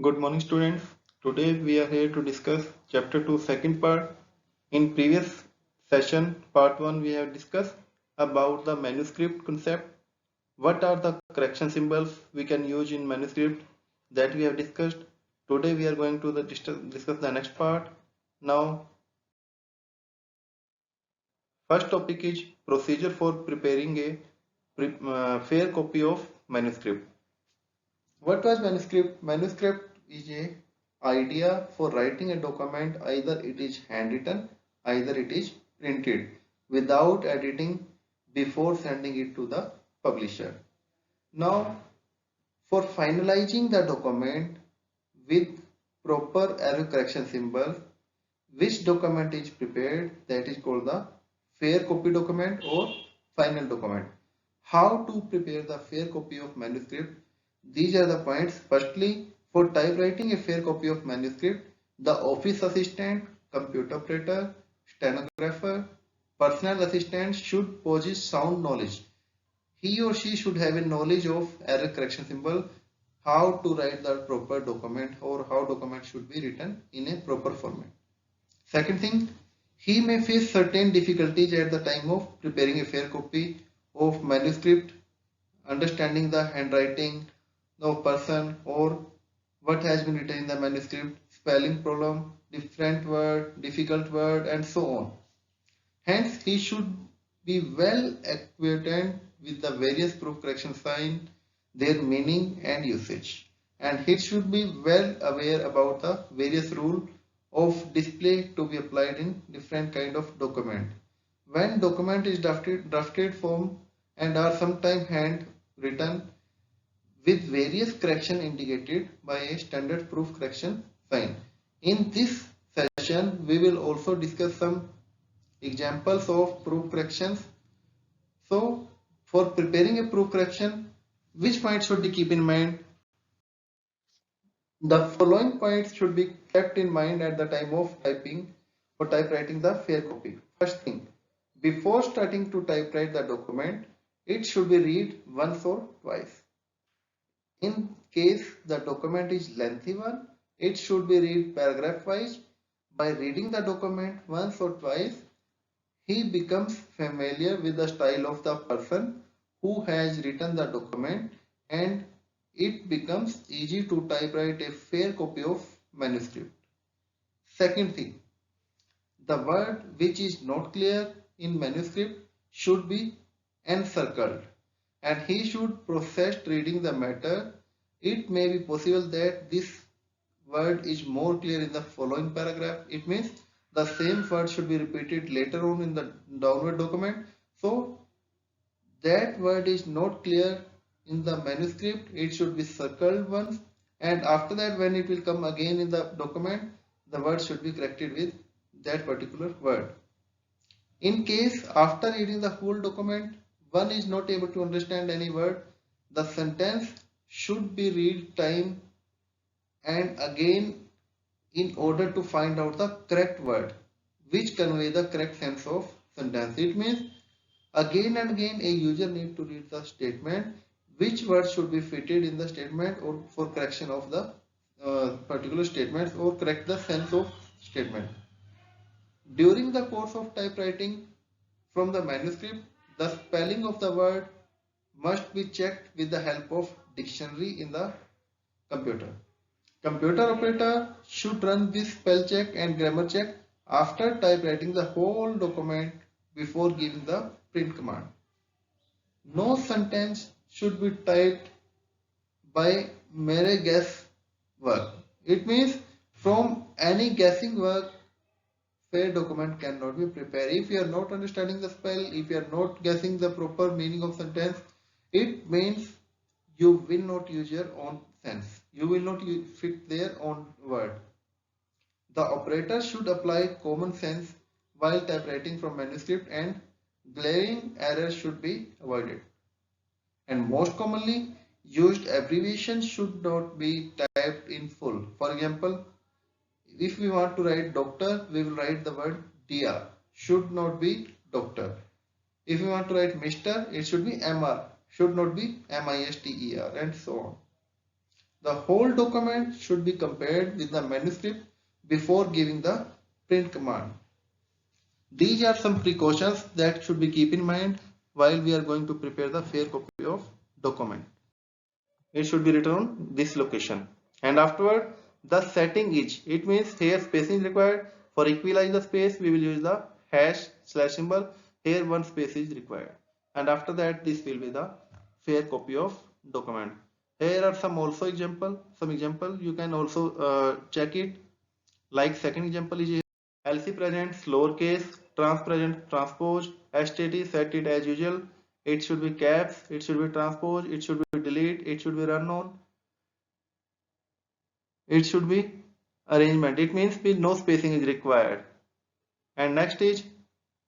Good morning, students. Today we are here to discuss chapter 2 second part. In previous session, part 1, we have discussed about the manuscript concept. What are the correction symbols we can use in manuscript that we have discussed. Today we are going to discuss the next part. Now, first topic is procedure for preparing a fair copy of manuscript. What was manuscript? Manuscript is a idea for writing a document, either it is handwritten, either it is printed without editing before sending it to the publisher. Now, for finalizing the document with proper error correction symbol, which document is prepared, that is called the fair copy document or final document. How to prepare the fair copy of manuscript? These are the points. Firstly, for typewriting a fair copy of manuscript, the office assistant, computer operator, stenographer, personal assistant should possess sound knowledge. He or she should have a knowledge of error correction symbol, how to write the proper document or how document should be written in a proper format. Second thing, he may face certain difficulties at the time of preparing a fair copy of manuscript, understanding the handwriting of person or what has been written in the manuscript, spelling problem, different word, difficult word, and so on. Hence, he should be well acquainted with the various proof correction signs, their meaning and usage. And he should be well aware about the various rules of display to be applied in different kind of document. When document is drafted form and are sometimes hand written with various correction indicated by a standard proof correction sign. In this session, we will also discuss some examples of proof corrections. So, for preparing a proof correction, which points should we keep in mind? The following points should be kept in mind at the time of typing or typewriting the fair copy. First thing, before starting to typewrite the document, it should be read once or twice. In case the document is lengthy one, it should be read paragraph wise. By reading the document once or twice, he becomes familiar with the style of the person who has written the document and it becomes easy to typewrite a fair copy of manuscript. Second thing, the word which is not clear in manuscript should be encircled and he should process reading the matter. It may be possible that this word is more clear in the following paragraph. It means the same word should be repeated later on in the downward document. So that word is not clear in the manuscript. It should be circled once and after that when it will come again in the document, the word should be corrected with that particular word. In case after reading the whole document, one is not able to understand any word, the sentence should be read time and again in order to find out the correct word which convey the correct sense of sentence. It means again and again a user need to read the statement, which word should be fitted in the statement or for correction of the particular statements or correct the sense of statement. During the course of typewriting from the manuscript, the spelling of the word must be checked with the help of dictionary in the computer. Computer operator should run this spell check and grammar check after typewriting the whole document before giving the print command. No sentence should be typed by mere guess work. It means from any guessing work, fair document cannot be prepared. If you are not understanding the spell, if you are not guessing the proper meaning of sentence, it means you will not use your own sense. You will not fit their own word. The operator should apply common sense while typewriting from manuscript and glaring errors should be avoided. And most commonly used abbreviations should not be typed in full. For example, if we want to write doctor, we will write the word DR, should not be doctor. If we want to write Mr., it should be MR, should not be MISTER, and so on. The whole document should be compared with the manuscript before giving the print command. These are some precautions that should be keep in mind while we are going to prepare the fair copy of document. It should be written on this location, and afterward the setting is, it means here spacing is required. For equalize the space we will use the hash slash symbol. Here one space is required, and after that this will be the fair copy of document. Here are some also some example you can also check it. Like second example is here. LC presents lowercase, trans present transpose, STT set it as usual. It should be caps, it should be transpose, it should be delete, it should be run on, it should be arrangement. It means no spacing is required. And next is,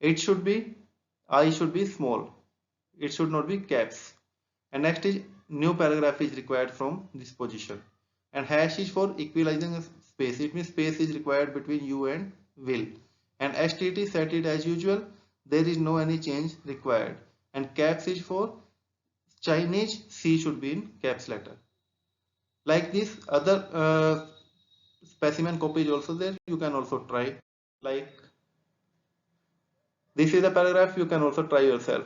it should be, I should be small, it should not be caps. And next is, new paragraph is required from this position. And hash is for equalizing space, it means space is required between you and will. And STT set it as usual, there is no any change required. And caps is for Chinese, C should be in caps letter. Like this, other specimen copy is also there, you can also try. Like this is the paragraph, you can also try yourself.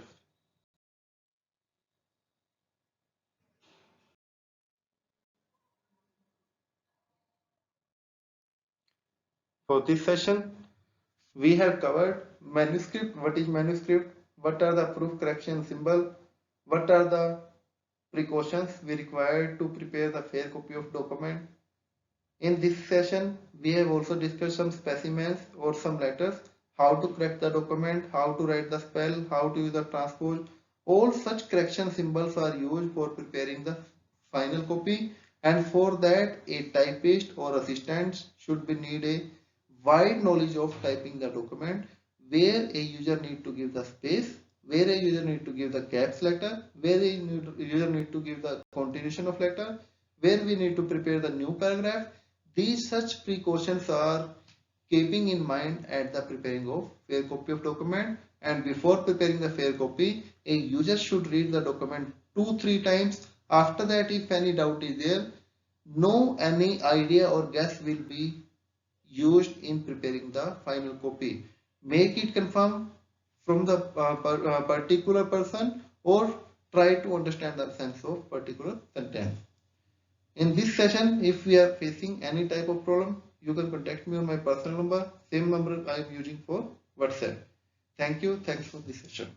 For this session, we have covered manuscript, what is manuscript, what are the proof correction symbol, what are the precautions we require to prepare the fair copy of document. In this session, we have also discussed some specimens or some letters, how to correct the document, how to write the spell, how to use the transpose. All such correction symbols are used for preparing the final copy, and for that a typist or assistant should be need a wide knowledge of typing the document, where a user need to give the space, where a user need to give the caps letter, where a user need to give the continuation of letter, where we need to prepare the new paragraph. These such precautions are keeping in mind at the preparing of fair copy of document. And before preparing the fair copy, a user should read the document 2-3 times. After that, if any doubt is there, no any idea or guess will be used in preparing the final copy. Make it confirm from the particular person, or try to understand the sense of particular sentence. In this session, if we are facing any type of problem, you can contact me on my personal number, same number I am using for WhatsApp. Thank you. Thanks for this session.